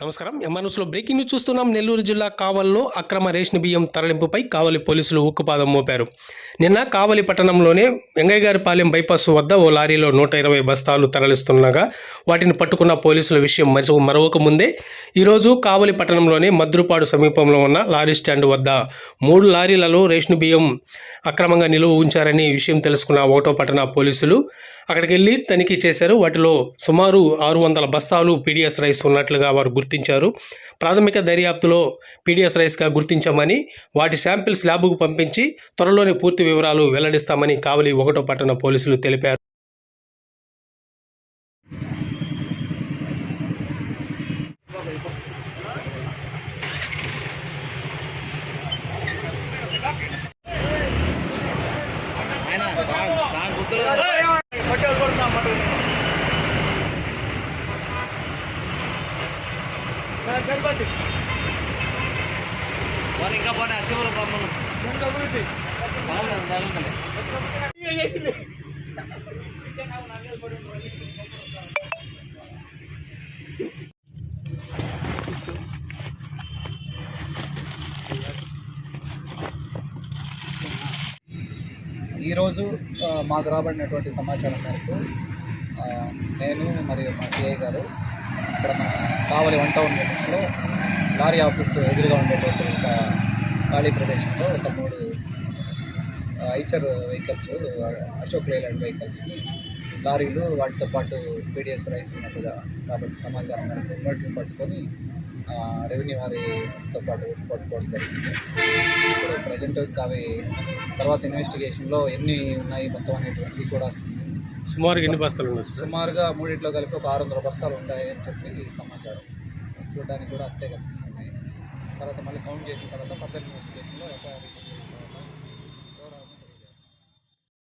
నమస్కారం. ఎంఆర్‌న్యూస్‌లో breaking news చూస్తున్నాం. నెల్లూరు జిల్లా కావలిలో అక్రమ రేషన్ బియ్యం తరలింపుపై కావలి పోలీసులు ఉక్కుపాదం మోపారు. నిన్న కావలి పట్టణంలోనే వెంగయ్యగారిపాలెం బైపాస్ వద్ద ఓ లారీలో 120 బస్తాలు తరలిస్తుండగా వాటిని పట్టుకున్న పోలీసుల విషయం మరొక ముందే ఈరోజు కావలి పట్టణంలోని మద్రుపాడు సమీపంలో ఉన్న లారీ స్టాండ్ వద్ద 3 లారీలలో రేషన్ బియ్యం అక్రమంగా నిలువ ఉంచారని విషయం తెలుసుకున్న ఒకటో పట్టణ పోలీసులు అక్కడికి వెళ్లి తనిఖీ చేశారు. వాటిలో సుమారు 600 బస్తాలు పీడీఎస్ రైస్ ఉన్నట్లుగా వారు గుర్తించారు. ప్రాథమిక దర్యాప్తులో పీడీఎస్ రైస్గా గుర్తించామని, వాటి శాంపిల్స్ ల్యాబ్కు పంపించి త్వరలోనే పూర్తి వివరాలు వెల్లడిస్తామని కావలి ఒకటో పట్టణ పోలీసులు తెలిపారు. ఇంకా పోనీ చివరి బొమ్మలు ఈరోజు మాకు రాబడినటువంటి సమాచారం మేరకు నేను మరియు మా సిఐ గారు ఇక్కడ మన కావలి 1 టౌన్ లిమిట్స్లో లారీ ఆఫీస్ ఎదురుగా ఉండేటువంటి ఒక ఖాళీ ప్రదేశంలో ఒక 3 ఐచర్ వెహికల్స్, అశోక్ లేలాండ్ వెహికల్స్ని లారీలు వాటితో పాటు పీడీఎస్ రైస్ ఉన్నట్టుగా కాబట్టి సమాచారం మేరకు ఉన్నట్లు పట్టుకొని రెవెన్యూ వారితో పాటు పట్టుకోవడం జరిగింది. ఇప్పుడు ప్రజెంట్ అవి తర్వాత ఇన్వెస్టిగేషన్లో ఎన్ని ఉన్నాయి మొత్తం అనేటువంటిది కూడా సుమారుగా ఎన్ని బస్తాలు ఉన్నాయి? సుమారుగా 3 కలిపి ఒక 600 బస్తాలు ఉంటాయని చెప్పి సమాచారం. చూడడానికి కూడా అంతే కనిపిస్తున్నాయి. తర్వాత మళ్ళీ కౌంట్ చేసిన తర్వాత ఫర్దర్ ఇన్వెస్టిగేషన్లో